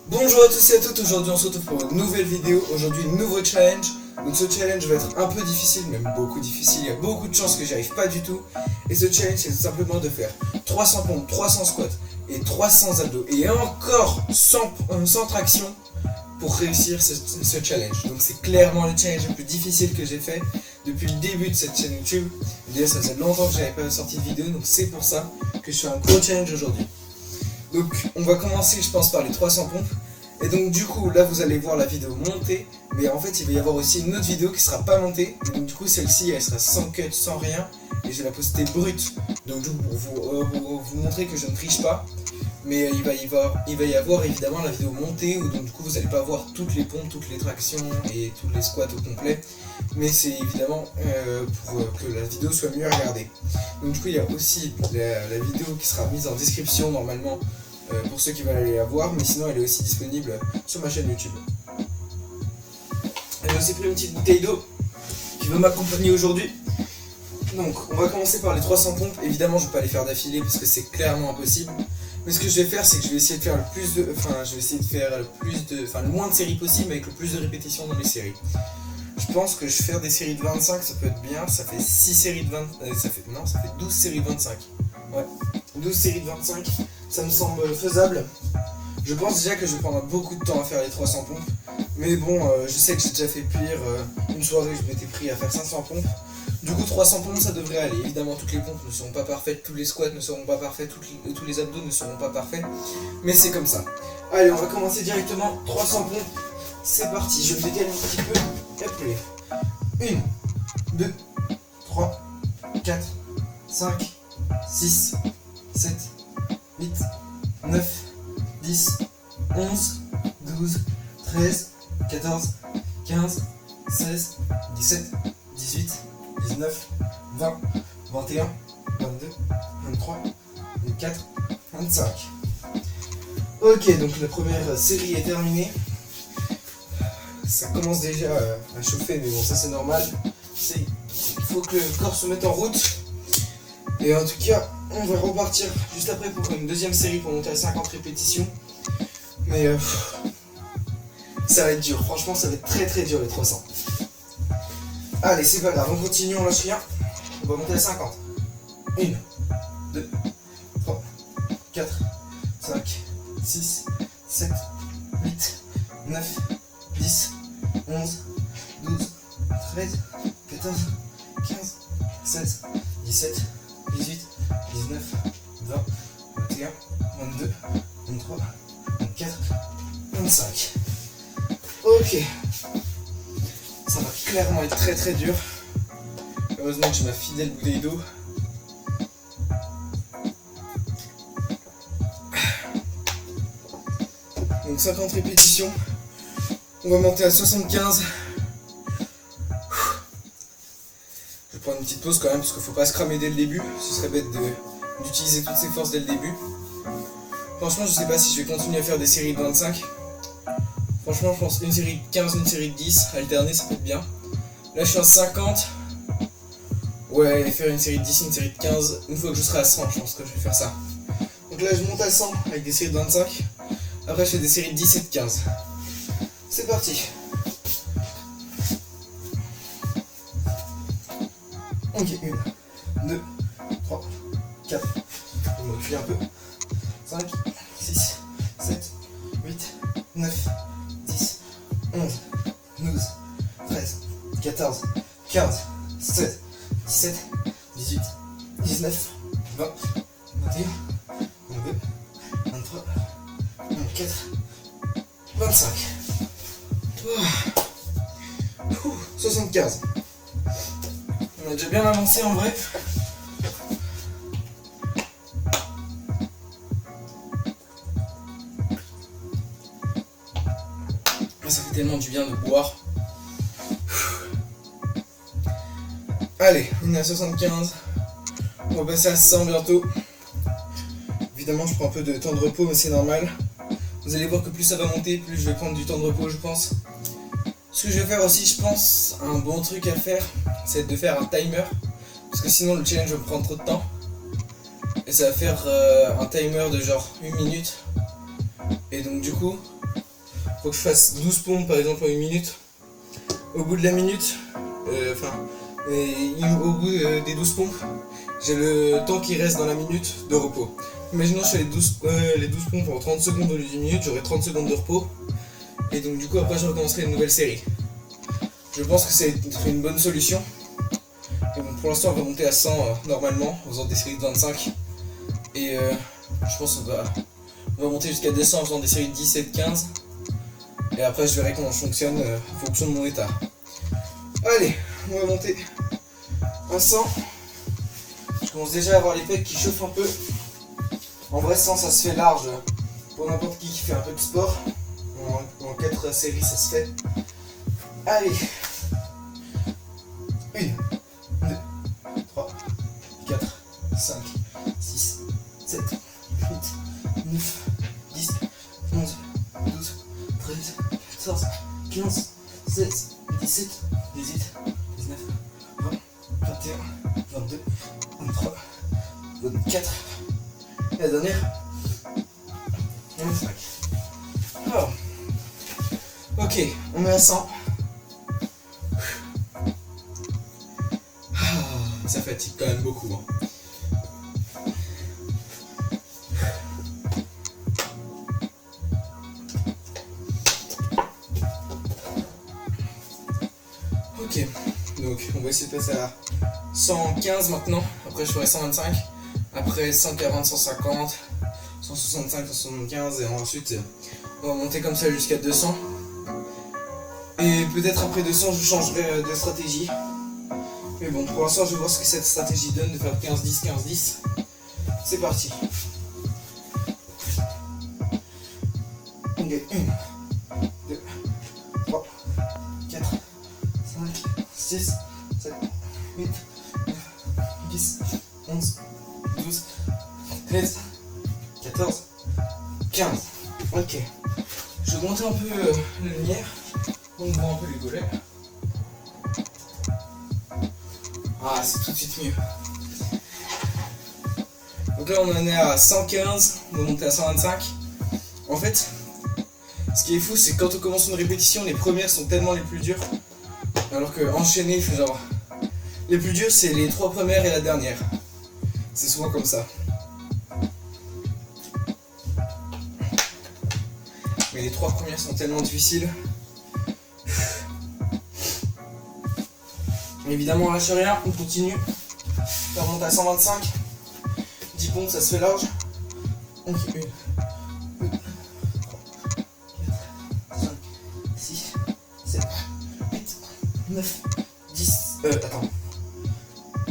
Bonjour à tous et à toutes, aujourd'hui on se retrouve pour une nouvelle vidéo, aujourd'hui nouveau challenge. Donc ce challenge va être un peu difficile, même beaucoup difficile, il y a beaucoup de chances que j'y arrive pas du tout. Et ce challenge c'est tout simplement de faire 300 pompes, 300 squats et 300 abdos et encore 100 tractions pour réussir ce challenge. Donc c'est clairement le challenge le plus difficile que j'ai fait depuis le début de cette chaîne YouTube. D'ailleurs ça faisait longtemps que j'avais pas sorti de vidéo, donc c'est pour ça que je fais un gros challenge aujourd'hui. Donc on va commencer je pense par les 300 pompes. Et donc du coup là vous allez voir la vidéo montée. Mais en fait il va y avoir aussi une autre vidéo qui sera pas montée. Et donc du coup celle-ci elle sera sans cut, sans rien. Et je vais la poster brute. Donc du coup pour vous montrer que je ne triche pas. Mais il va y avoir évidemment la vidéo montée où donc du coup vous n'allez pas voir toutes les pompes, toutes les tractions et tous les squats au complet. Mais c'est évidemment pour que la vidéo soit mieux regardée. Donc du coup il y a aussi la vidéo qui sera mise en description normalement pour ceux qui veulent aller la voir, mais sinon elle est aussi disponible sur ma chaîne YouTube. J'ai aussi pris une petite bouteille d'eau qui va m'accompagner aujourd'hui. Donc on va commencer par les 300 pompes. Évidemment je ne vais pas les faire d'affilée parce que c'est clairement impossible. Mais ce que je vais faire c'est que je vais essayer de faire le moins de séries possible avec le plus de répétitions dans les séries. Je pense que je vais faire des séries de 25, ça peut être bien. Ça fait 6 séries de 20. Ça fait 12 séries de 25. Ouais, 12 séries de 25, ça me semble faisable. Je pense déjà que je vais prendre beaucoup de temps à faire les 300 pompes. Mais bon, je sais que j'ai déjà fait pire. Une soirée, je m'étais pris à faire 500 pompes. Du coup, 300 pompes, ça devrait aller. Évidemment, toutes les pompes ne seront pas parfaites, tous les squats ne seront pas parfaits, tous les abdos ne seront pas parfaits. Mais c'est comme ça. Allez, on va commencer directement. 300 pompes, c'est parti. Je me décale un petit peu. Hop là. 1, 2, 3, 4, 5, 6, 7, 8, 9, 10, 11, 12, 13, 14, 15, 16, 17, 18, 19, 20, 21, 22, 23, 24, 25. Ok, donc la première série est terminée. Ça commence déjà à chauffer, mais bon, ça c'est normal. Il faut que le corps se mette en route. Et en tout cas, on va repartir juste après pour une deuxième série pour monter à 50 répétitions. Mais ça va être dur, franchement ça va être très très dur les 300. Allez, c'est pas grave, on continue, on lâche rien. On va monter à 50. 1, 2, 3, 4, 5, 6, 7, 8, 9, 10, 11, 12, 13, 14, 15, 16, 17, 18, 19, 20, 21, 22, 23, 24, 25. Ok. Ça va clairement être très très dur. Heureusement que j'ai ma fidèle bouteille d'eau. Donc 50 répétitions. On va monter à 75. Je vais prendre une petite pause quand même parce qu'il ne faut pas se cramer dès le début. Ce serait bête d'utiliser toutes ses forces dès le début. Franchement, je sais pas si je vais continuer à faire des séries de 25. Franchement, je pense une série de 15, une série de 10, alterner, ça peut être bien. Là, je suis à 50. Ouais, faire une série de 10, une série de 15. Une fois que je serai à 100, je pense que je vais faire ça. Donc là, je monte à 100 avec des séries de 25. Après, je fais des séries de 10 et de 15. C'est parti. Ok, 1, 2, 3, 4. Je me recule un peu. 5, 6, 7, 8, 9, 10, 11, 12, 13, 14, 15, 16, 17, 18, 19, 20, 21, 22, 23, 24, 25. 75. On a déjà bien avancé en vrai. Ça fait tellement du bien de boire. Allez, on est à 75. On va passer à 100 bientôt. Évidemment, je prends un peu de temps de repos, mais c'est normal. Vous allez voir que plus ça va monter, plus je vais prendre du temps de repos, je pense. Ce que je vais faire aussi, je pense, un bon truc à faire, c'est de faire un timer. Parce que sinon, le challenge va me prendre trop de temps. Et ça va faire un timer de genre 1 minute. Et donc, du coup, faut que je fasse 12 pompes par exemple en 1 minute. Au bout de la minute, au bout des 12 pompes, j'ai le temps qui reste dans la minute de repos. Imaginons que je fais les 12 pompes en 30 secondes au lieu d'une minute, j'aurai 30 secondes de repos. Et donc du coup après je recommencerai une nouvelle série. Je pense que c'est une bonne solution. Et bon, pour l'instant on va monter à 100 normalement en faisant des séries de 25. Et je pense qu'on va monter jusqu'à 200 en faisant des séries de 10 et de 15. Et après je verrai comment je fonctionne en fonction de mon état. Allez, on va monter à 100. Je commence déjà à avoir les pecs qui chauffent un peu. En vrai 100 ça se fait large pour n'importe qui fait un peu de sport. En 4 séries ça se fait. Allez. 1, 2, 3, 4, 5, 6, 7, 8, 9, 10, 11, 12, 13, 14, 15, 16, 17, 18, 19, 20, 21, 22, 23, 24. Et la dernière, 25. Oh. Ok, on est à 100. Ça fatigue quand même beaucoup. Ok, donc on va essayer de passer à 115 maintenant. Après je ferai 125. Après 140, 150, 165, 175. Et ensuite on va monter comme ça jusqu'à 200. Et peut-être après 200 je changerai de stratégie. Mais bon, pour l'instant, je vais voir ce que cette stratégie donne de faire 15-10, 15-10. C'est parti. Ok, 1, 2, 3, 4, 5, 6, 7, 8, 9, 10, 11, 12, 13, 14, 15. Ok. Je vais monter un peu la lumière. On voit un peu les volets. Ah, c'est tout de suite mieux. Donc là, on en est à 115, on va monter à 125. En fait, ce qui est fou, c'est que quand on commence une répétition, les premières sont tellement les plus dures. Alors que enchaîner, genre, les plus dures, c'est les 3 premières et la dernière. C'est souvent comme ça. Mais les 3 premières sont tellement difficiles. Évidemment, on lâche rien, on continue. On remonte à 125. 10 pompes, ça se fait large. Ok, 1, 2, 3, 4, 5, 6, 7, 8, 9, 10. Attends.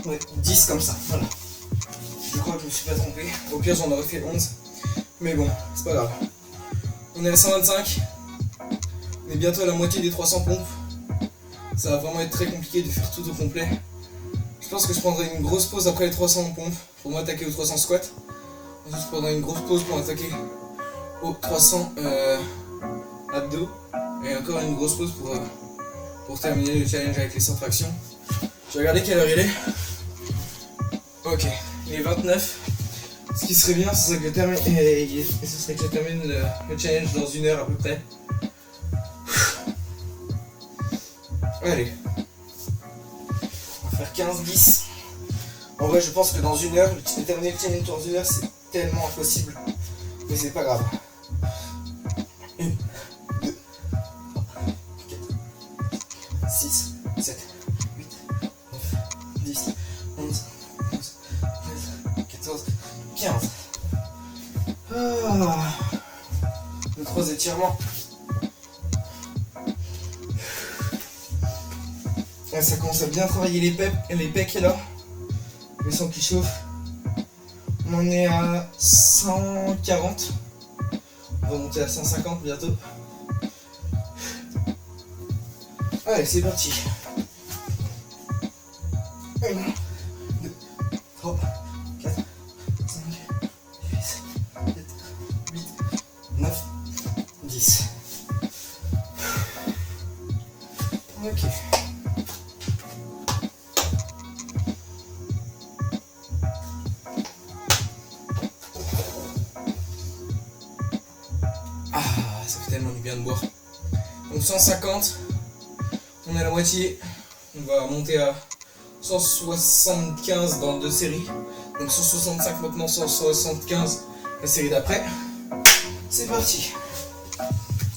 Ouais, 10 comme ça, voilà. Je crois que je me suis pas trompé. Au pire, j'en aurais fait 11. Mais bon, c'est pas grave. On est à 125. On est bientôt à la moitié des 300 pompes. Ça va vraiment être très compliqué de faire tout au complet. Je pense que je prendrai une grosse pause après les 300 pompes pour m'attaquer aux 300 squats. Ensuite je prendrai une grosse pause pour m'attaquer aux 300 abdos. Et encore une grosse pause pour terminer le challenge avec les 100 tractions. Je vais regarder quelle heure il est. Ok, il est 29. Ce qui serait bien, ce serait que je termine le challenge dans 1 heure à peu près. Allez, on va faire 15-10. En vrai, je pense que dans 1 heure, terminer le challenge dans 1 heure, c'est tellement impossible. Mais c'est pas grave. 1, 2, 3, 4, 6, 7, 8, 9, 10, 11, 12, 13, 14, 15. Ah, 2-3 étirements. Ça commence à bien travailler les pecs là. Le sang qui chauffe. On en est à 140. On va monter à 150 bientôt. Allez, c'est parti. 1, 2, 3, 4, 5, 6, 7, 8, 9, 10. Ok. Ah, ça fait tellement du bien de boire. Donc 150, on est à la moitié. On va monter à 175 dans 2 séries. Donc 165 maintenant, 175 la série d'après. C'est parti.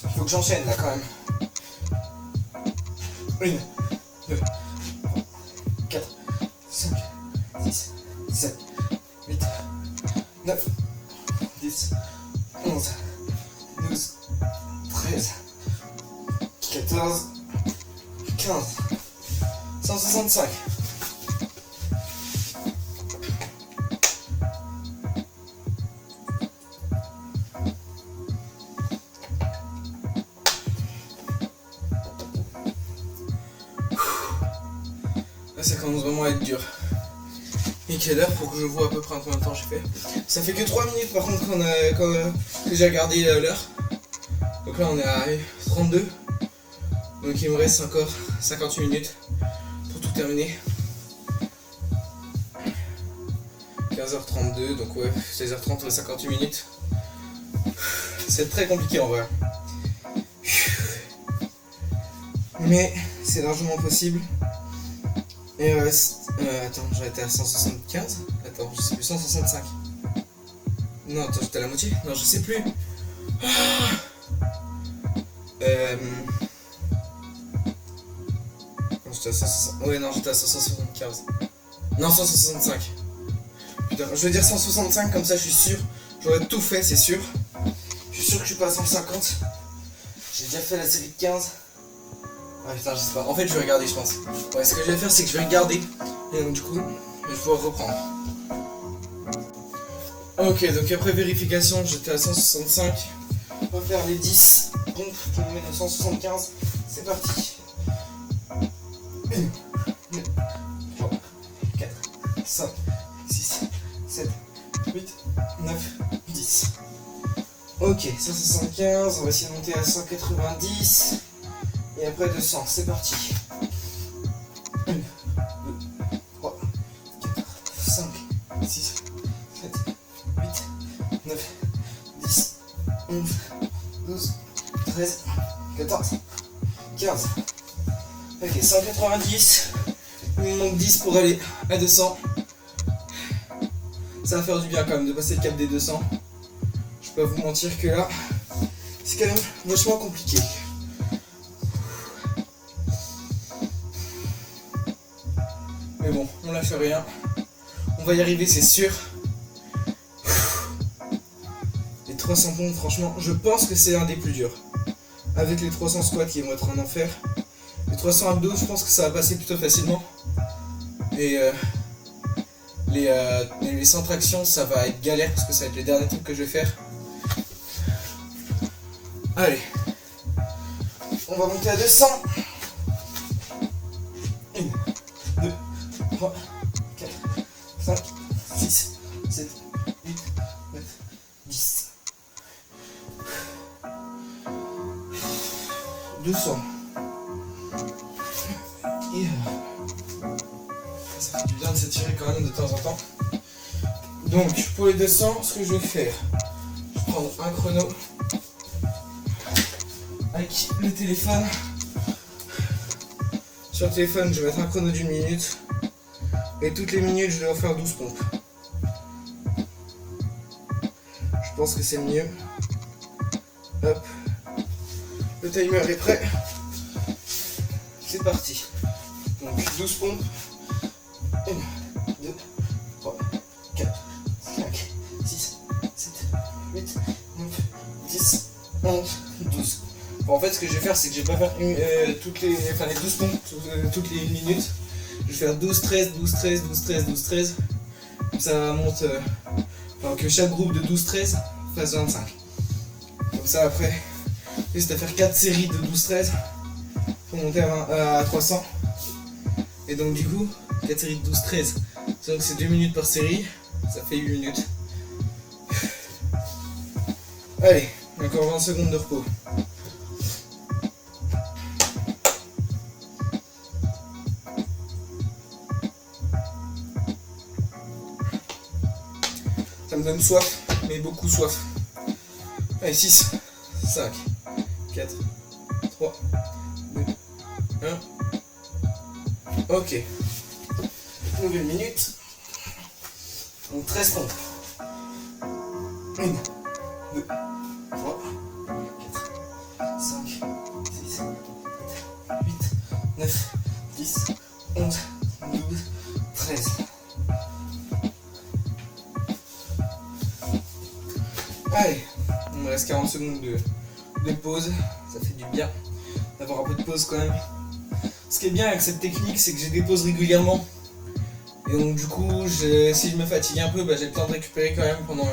Il faut que j'enchaîne là quand même. 1, 2, 4, 5, 6, 7, 8, 9, 10, 11, 12, 13, 14, 15, 165. Là ça commence vraiment à être dur. Et quelle heure pour que je vois à peu près combien de temps j'ai fait. Ça fait que 3 minutes par contre que j'ai regardé l'heure. Donc là on est à 32. Donc il me reste encore 58 minutes pour tout terminer. 15h32, donc ouais, 16h30, 58 minutes. C'est très compliqué en vrai. Mais c'est largement possible. Et attends, j'étais à 175. Attends, je sais plus, 165. Non, attends, j'étais à la moitié. Non, je sais plus. Non, j'étais à 165. Ouais, non, j'étais à 175. Non, 165. Putain, je vais dire 165, comme ça je suis sûr. J'aurais tout fait, c'est sûr. Je suis sûr que je suis pas à 150. J'ai déjà fait la série de 15. Ah putain, je sais pas. En fait, je vais regarder, je pense. Ouais, ce que je vais faire, c'est que je vais regarder. Et donc, du coup, je vais pouvoir reprendre. Ok, donc après vérification, j'étais à 165. On va faire les 10 pompes qui nous mènent à 175. C'est parti. 1, 2, 3, 4, 5, 6, 7, 8, 9, 10. Ok, 175. On va essayer de monter à 190. Et après 200, c'est parti. 1, 2, 3, 4, 5, 6, 7, 8, 9, 10, 11, 12, 13, 14, 15. Ok, 190. Il me manque 10 pour aller à 200. Ça va faire du bien quand même de passer le cap des 200. Je peux pas vous mentir que là, c'est quand même vachement compliqué. Mais bon, on lâche rien. On va y arriver, c'est sûr. Les 300 pompes, franchement, je pense que c'est un des plus durs. Avec les 300 squats qui vont être un enfer. Les 300 abdos, je pense que ça va passer plutôt facilement. Et les 100 tractions, ça va être galère parce que ça va être les derniers trucs que je vais faire. Allez. On va monter à 200. 1, 2, 3, 4, 5, 6, 7, 8, 9, 10. 200. Et ça fait du bien de s'étirer quand même de temps en temps. Donc pour les 200, ce que je vais faire, je vais prendre un chrono avec le téléphone. Sur le téléphone, je vais mettre un chrono d'1 minute. Et toutes les minutes, je vais faire 12 pompes. Je pense que c'est le mieux. Hop. Le timer est prêt. C'est parti. Donc 12 pompes. 1, 2, 3, 4, 5, 6, 7, 8, 9, 10, 11, 12. Bon, en fait, ce que je vais faire, c'est que je vais pas faire les 12 pompes toutes les minutes. Je vais faire 12, 13, 12, 13, 12, 13, 12, 13. Comme ça monte. Que chaque groupe de 12, 13 fasse 25. Comme ça, après, juste à faire 4 séries de 12, 13 pour monter à 300. Et donc, du coup, 4 séries de 12, 13. Donc, c'est 2 minutes par série. Ça fait 8 minutes. Allez, encore 20 secondes de repos. Ça me donne soif, mais beaucoup soif. Allez, 6, 5, 4, 3, 2, 1. Ok. Nouvelle minute. Donc 13 pompes. 1, 2, 3, 4, 5, 6, 7, 8, 9, 10, 11, 12, 13. Allez, il me reste 40 secondes de pause. Ça fait du bien d'avoir un peu de pause quand même. Ce qui est bien avec cette technique, c'est que j'ai des pauses régulièrement. Et donc du coup, si je me fatigue un peu, j'ai le temps de récupérer quand même pendant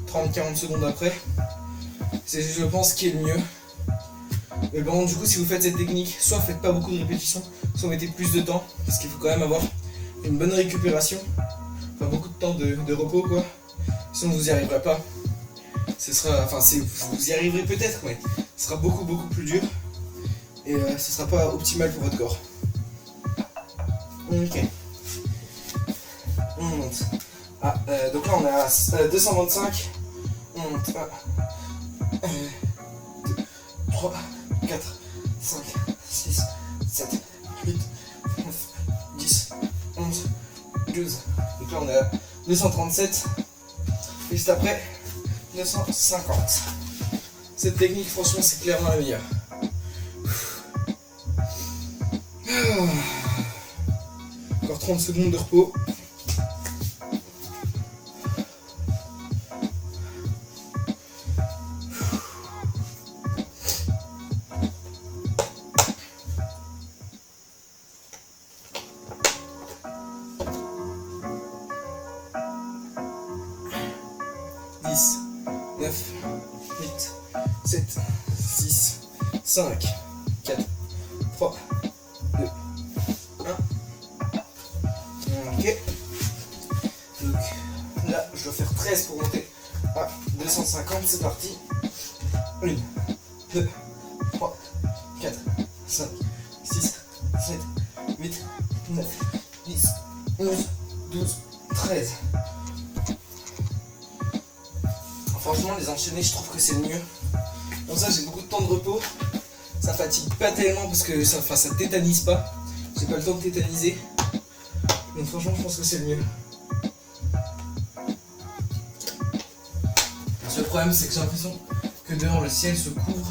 30-40 secondes après. C'est je pense ce qui est le mieux. Mais bon, du coup, si vous faites cette technique, soit faites pas beaucoup de répétitions, soit mettez plus de temps, parce qu'il faut quand même avoir une bonne récupération. Enfin, beaucoup de temps de repos, quoi. Sinon, vous n'y arriverez pas. Vous y arriverez peut-être, mais ce sera beaucoup plus dur. Et ce sera pas optimal pour votre corps. Ok. On monte. Donc là, on est à 225. On monte à 1, 2, 3, 4, 5, 6, 7, 8, 9, 10, 11, 12. Donc là on est à 237. Juste après, 250. Cette technique, franchement, c'est clairement la meilleure. Encore 30 secondes de repos. Dix, 9, 8, 7, 6, 5, 4, 3, 2, 1. Ok. Donc là, je dois faire 13 pour monter à 250. C'est parti. 1, 2, 3, 4, 5, 6, 7, 8, 9, 10, 11, 12, 13. Franchement, les enchaîner, je trouve que c'est le mieux. Comme ça, j'ai beaucoup de temps de repos. Ça fatigue pas tellement parce que ça tétanise pas. J'ai pas le temps de tétaniser. Donc franchement, je pense que c'est le mieux. Le seul problème, c'est que j'ai l'impression que dehors, le ciel se couvre.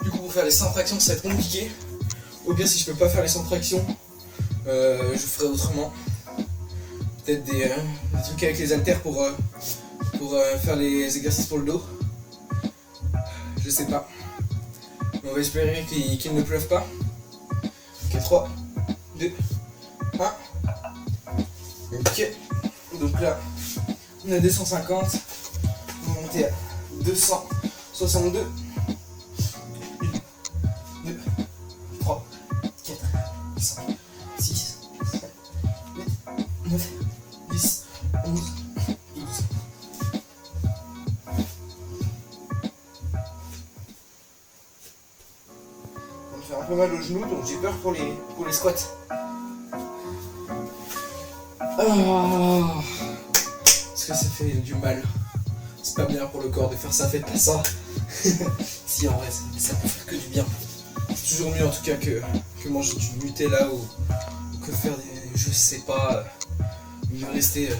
Du coup, pour faire les 100 tractions, ça va être compliqué. Au pire, si je peux pas faire les 100 tractions, je ferai autrement. Peut-être des trucs avec les haltères pour faire les exercices pour le dos. Je sais pas. Mais on va espérer qu'il ne pleuve pas. Ok, 3, 2, 1. Ok. Donc là, on a 250. On va monter à 262. 1, 2, 3, 4, 5, 6, 7, 8, 9, 10, 11, 12. Ça me fait un peu mal aux genoux, donc j'ai peur pour les squats. Parce que ça fait du mal. C'est pas bien pour le corps de faire ça, faites pas ça. Si en vrai, ça peut faire que du bien. C'est toujours mieux en tout cas que manger du Nutella ou que faire des... je sais pas... de rester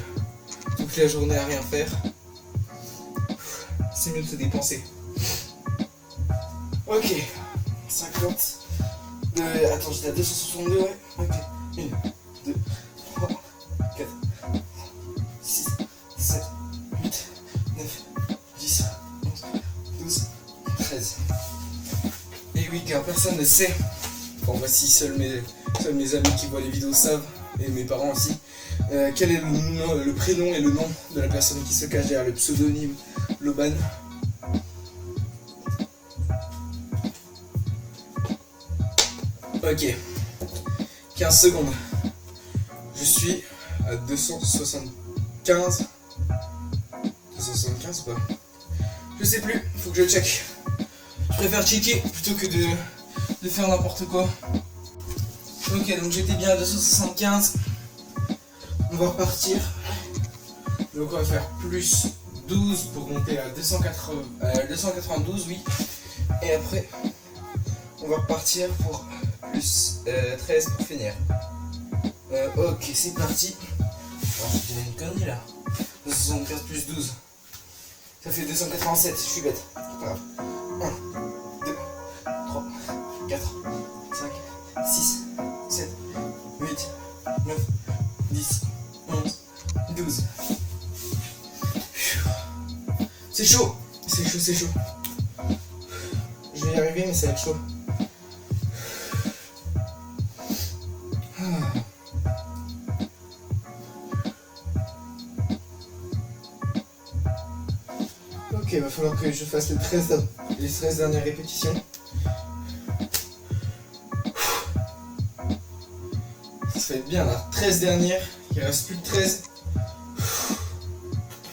toute la journée à rien faire. C'est mieux de se dépenser. Ok. 50. Attends, j'étais à 262, ouais. Ok. 1, 2, 3, 4, 6, 7, 8, 9, 10, 11, 12, 13. Et oui, car personne ne sait. Bon, voici seuls mes amis qui voient les vidéos savent, et mes parents aussi. Quel est le prénom et le nom de la personne qui se cache derrière le pseudonyme Loban? Ok, 15 secondes. Je suis à 275. 275 ou pas? Je sais plus, faut que je check. Je préfère checker plutôt que de faire n'importe quoi. Ok, donc j'étais bien à 275. On va repartir. Donc on va faire plus 12 pour monter à 292, oui. Et après, On va repartir pour plus 13 pour finir. Ok, c'est parti. Oh, je dirais une connerie là. 75 plus 12. Ça fait 287, je suis bête. C'est pas grave. 1, 2, 3, 4, 5, 6, 7, 8, 9, 10, 11, 12. C'est chaud. C'est chaud, c'est chaud. Je vais y arriver, mais ça va être chaud. Ok, il va falloir que je fasse les 13 dernières répétitions. Ça va être bien là. 13 dernières. Il reste plus que 13.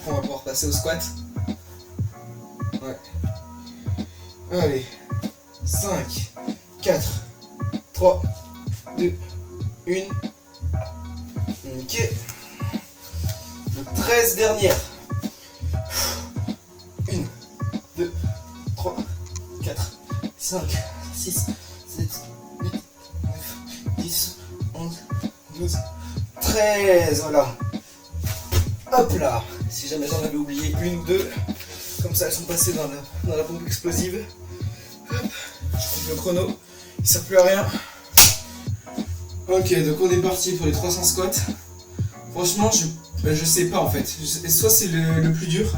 On va pouvoir passer au squat. Ouais. Allez. 5, 4, 3, 2, 1. Ok. Donc 13 dernières. 1, 2, 3, 4, 5, 6, 7, 8, 9, 10, 11, 12, 13. Voilà. Hop là. Si jamais j'en avais oublié une ou deux, comme ça elles sont passées dans la pompe explosive. Hop. Je coupe le chrono. Il ne sert plus à rien. Ok, donc on est parti pour les 300 squats. Franchement, je sais pas en fait. Soit c'est le plus dur,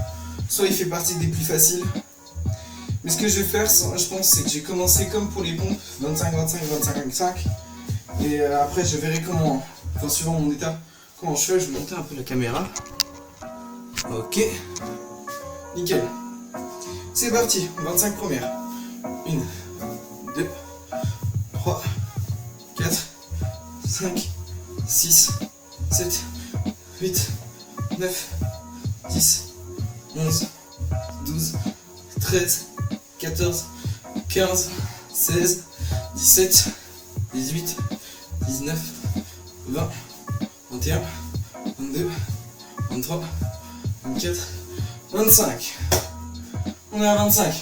soit il fait partie des plus faciles. Mais ce que je vais faire, je pense, c'est que j'ai commencé comme pour les pompes, 25, 25, 25, 25. Et après, je verrai comment, enfin, suivant mon état, comment je fais. Je vais monter un peu la caméra. Ok. Nickel. C'est parti, 25 premières. 1, 2, 3, 4, 5, 6, 7, 8, 9, 10, 11, 12, 13, 14, 15, 16, 17, 18, 19, 20, 21, 22, 23, 24, 25. On est à 25.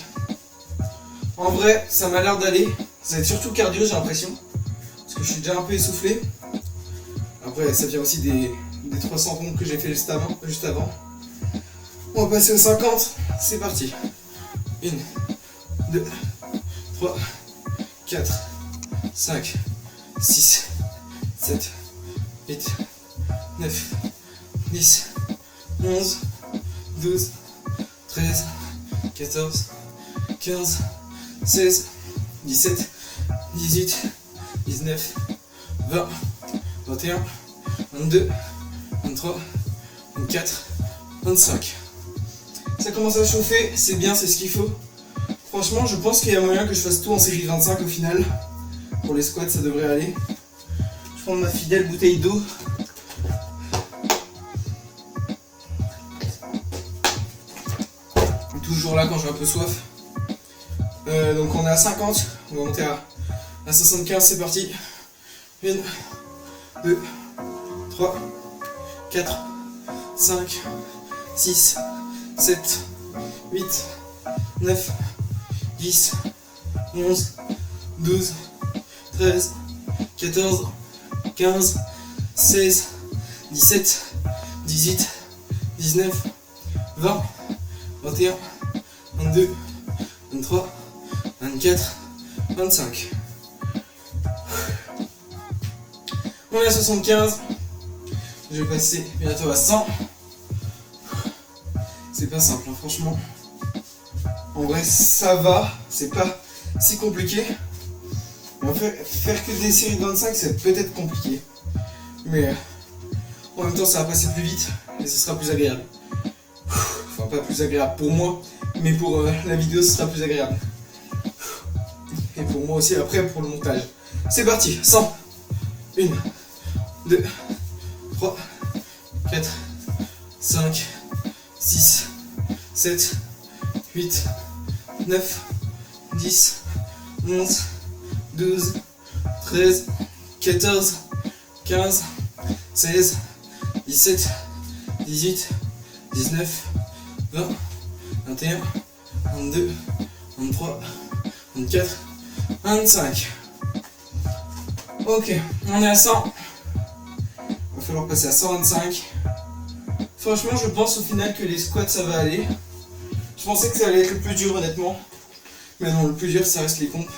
En vrai, ça m'a l'air d'aller. Ça va être surtout cardio, j'ai l'impression. Parce que je suis déjà un peu essoufflé. Après, ça vient aussi des 300 pompes que j'ai fait juste avant. On va passer aux 50. C'est parti. 1, 2, 3, 4, 5, 6, 7, 8, 9, 10, 11, 12, 13, 14, 15, 16, 17, 18, 19, 20, 21, 22, 23, 24, 25. Ça commence à chauffer, c'est bien, c'est ce qu'il faut. Franchement, je pense qu'il y a moyen que je fasse tout en série de 25 au final. Pour les squats, ça devrait aller. Je prends ma fidèle bouteille d'eau. Toujours là quand j'ai un peu soif. Donc on est à 50, on va monter à 75, c'est parti. 1, 2, 3, 4, 5, 6, 7, 8, 9, 10, 11, 12, 13, 14, 15, 16, 17, 18, 19, 20, 21, 22, 23, 24, 25. On est à 75. Je vais passer bientôt à 100. C'est pas simple, hein, franchement. En vrai, ça va. C'est pas si compliqué. Mais en fait, faire que des séries de 25, c'est peut-être compliqué. Mais en même temps, ça va passer plus vite et ce sera plus agréable. Enfin, pas plus agréable pour moi, mais pour la vidéo, ce sera plus agréable. Et pour moi aussi, après, pour le montage. C'est parti, 100. 1, 2, 3, 4, 5, 6, 7, 8, 9, 10, 11, 12, 13, 14, 15, 16, 17, 18, 19, 20, 21, 22, 23, 24, 25. Ok, on est à 100. Il va falloir passer à 125. Franchement, je pense au final que les squats ça va aller. Je pensais que ça allait être le plus dur honnêtement. Mais non, le plus dur ça reste les pompes.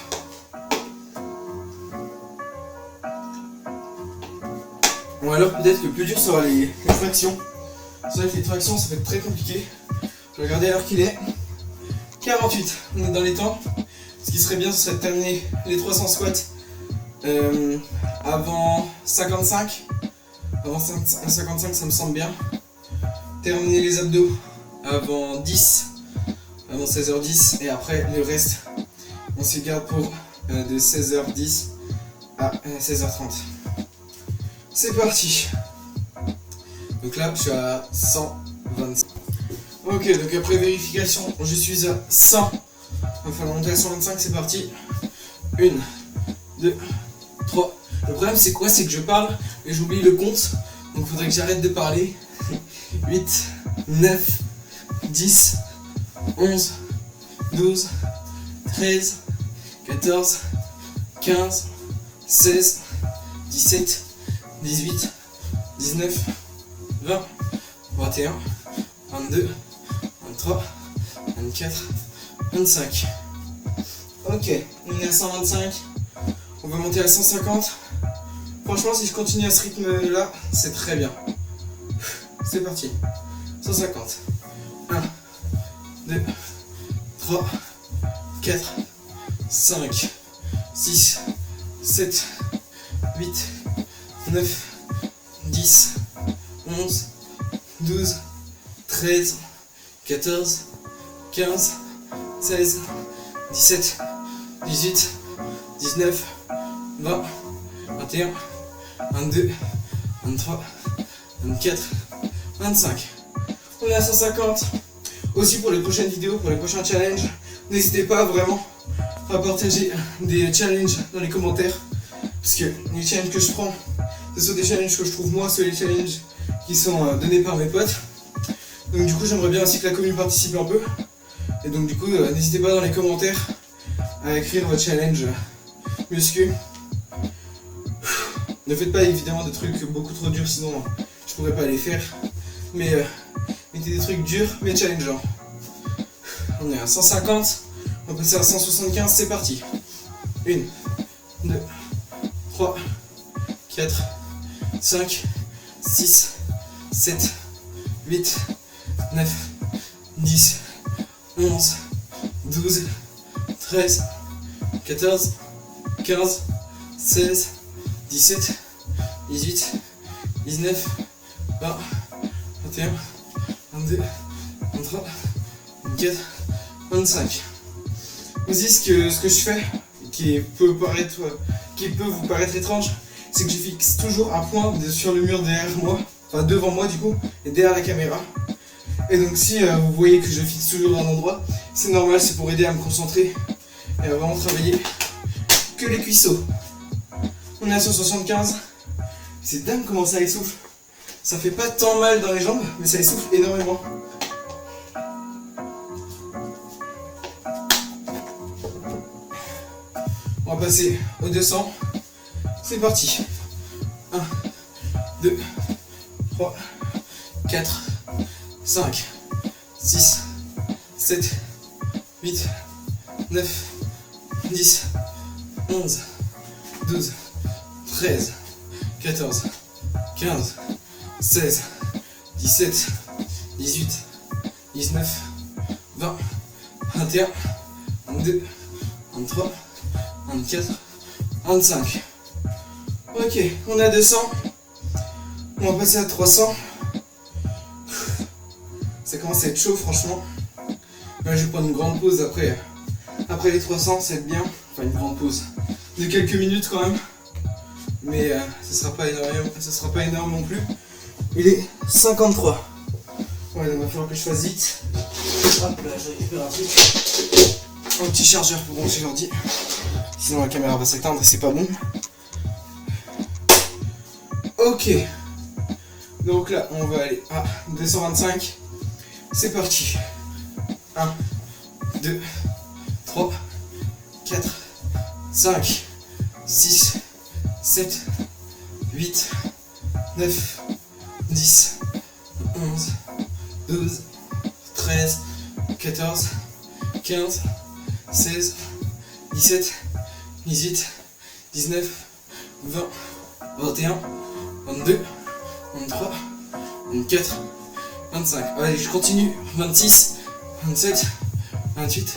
Ou alors peut-être que le plus dur sera les tractions. C'est vrai que les tractions ça va être très compliqué. Je vais regarder à l'heure qu'il est. 48, on est dans les temps. Ce qui serait bien ce serait de terminer les 300 squats avant 55. Avant 55 ça me semble bien. Terminer les abdos avant 10. Avant 16h10 et après le reste on se garde pour de 16h10 à 16h30. C'est parti. Donc là je suis à 125. Ok, donc après vérification je suis à 100. Il va falloir monter à 125, c'est parti. 1, 2, 3. Le problème c'est quoi? C'est que je parle et j'oublie le compte. Donc il faudrait que j'arrête de parler. 8, 9, 10, 11, 12, 13, 14, 15, 16, 17, 18, 19, 20, 21, 22, 23, 24, 25. Ok, on est à 125. On va monter à 150. Franchement, si je continue à ce rythme là, c'est très bien. C'est parti. 150. 1, 2, 3, 4, 5, 6, 7, 8, 9, 10, 11, 12, 13, 14, 15, 16, 17, 18, 19, 20, 21, 22, 23, 24, 25. On est à 150. Aussi pour les prochaines vidéos, pour les prochains challenges, n'hésitez pas vraiment à partager des challenges dans les commentaires. Parce que les challenges que je prends, ce sont des challenges que je trouve moi, soit les challenges qui sont donnés par mes potes. Donc du coup j'aimerais bien aussi que la commune participe un peu. Et donc du coup n'hésitez pas dans les commentaires à écrire votre challenge muscu. Ne faites pas évidemment des trucs beaucoup trop durs sinon je pourrais pas les faire. Mais mettez des trucs durs mais challengeants. On est à 150, on va passer à 175, c'est parti. 1, 2, 3, 4, 5, 6, 7, 8, 9, 10, 11, 12, 13, 14, 15, 16, 17, 18, 19, 20, 21, 22, 23, 24, 25. Aussi ce que je fais, qui peut vous paraître étrange, c'est que je fixe toujours un point sur le mur derrière moi, enfin devant moi du coup, et derrière la caméra. Et donc si vous voyez que je fixe toujours un endroit, c'est normal, c'est pour aider à me concentrer et à vraiment travailler que les cuisseaux. On est à 175. C'est dingue comment ça essouffle. Ça fait pas tant mal dans les jambes, mais ça essouffle énormément. On va passer au 200. C'est parti. 1, 2, 3, 4, 5, 6, 7, 8, 9, 10, 11, 12, 13, 14, 15, 16, 17, 18, 19, 20, 21, 22, 23, 24, 25. Ok, on a 200. On va passer à 300. Ça commence à être chaud franchement. Là, je vais prendre une grande pause après les 300, ça va être bien. Enfin une grande pause de quelques minutes quand même. Mais ça sera pas énorme non plus. Il est 53. Ouais, donc il va falloir que je fasse vite. Hop là, je récupère un truc. Un petit chargeur pour brancher l'ordi. Sinon la caméra va s'éteindre et c'est pas bon. Ok. Donc là, on va aller à 225. C'est parti. 1, 2, 3, 4, 5, 6, 7, 8, 9, 10, 11, 12, 13, 14, 15, 16, 17, 18, 19, 20, 21, 22, 23, 24, 25. Allez, je continue. 26, 27, 28,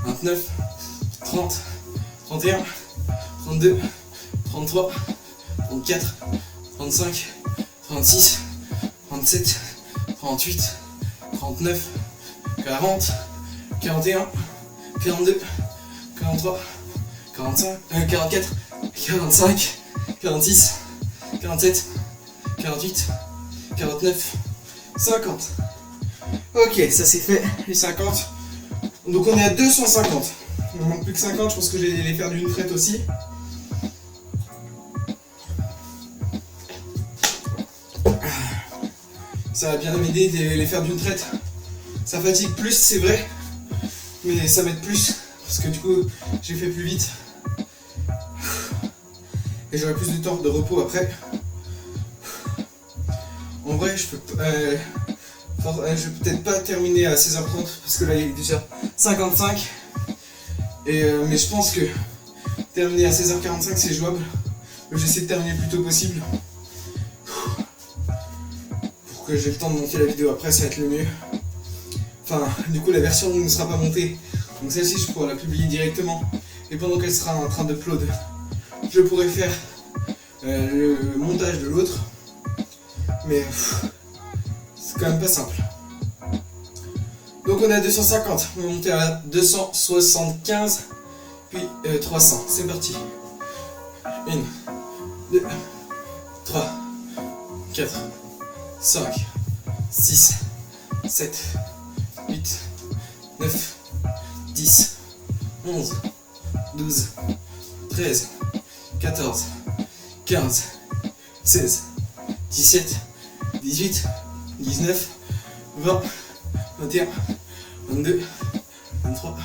29, 30, 31, 32, 33, 34, 35, 36, 37, 38, 39, 40, 41, 42, 43, 45, 44, 45, 46, 47, 48, 49, 50. Ok, ça c'est fait, les 50. Donc on est à 250. Il ne manque plus que 50, je pense que je vais les faire d'une traite aussi. Ça va bien m'aider de les faire d'une traite. Ça fatigue plus, c'est vrai, mais ça m'aide plus, parce que du coup, j'ai fait plus vite. Et j'aurai plus de temps de repos après. En vrai, je vais peut-être pas terminer à 16h30 parce que là il est déjà 55. Mais je pense que terminer à 16h45 c'est jouable. J'essaie de terminer le plus tôt possible pour que j'ai le temps de monter la vidéo après, ça va être le mieux. Enfin, du coup la version ne sera pas montée, donc celle-ci je pourrai la publier directement. Et pendant qu'elle sera en train d'upload, je pourrai faire le montage de l'autre. Mais c'est quand même pas simple. Donc on est à 250, on va monter à 275, puis 300. C'est parti. 1, 2, 3, 4, 5, 6, 7, 8, 9, 10, 11, 12, 13, 14, 15, 16, 17, 18, 19, 20, 21, 22, 23,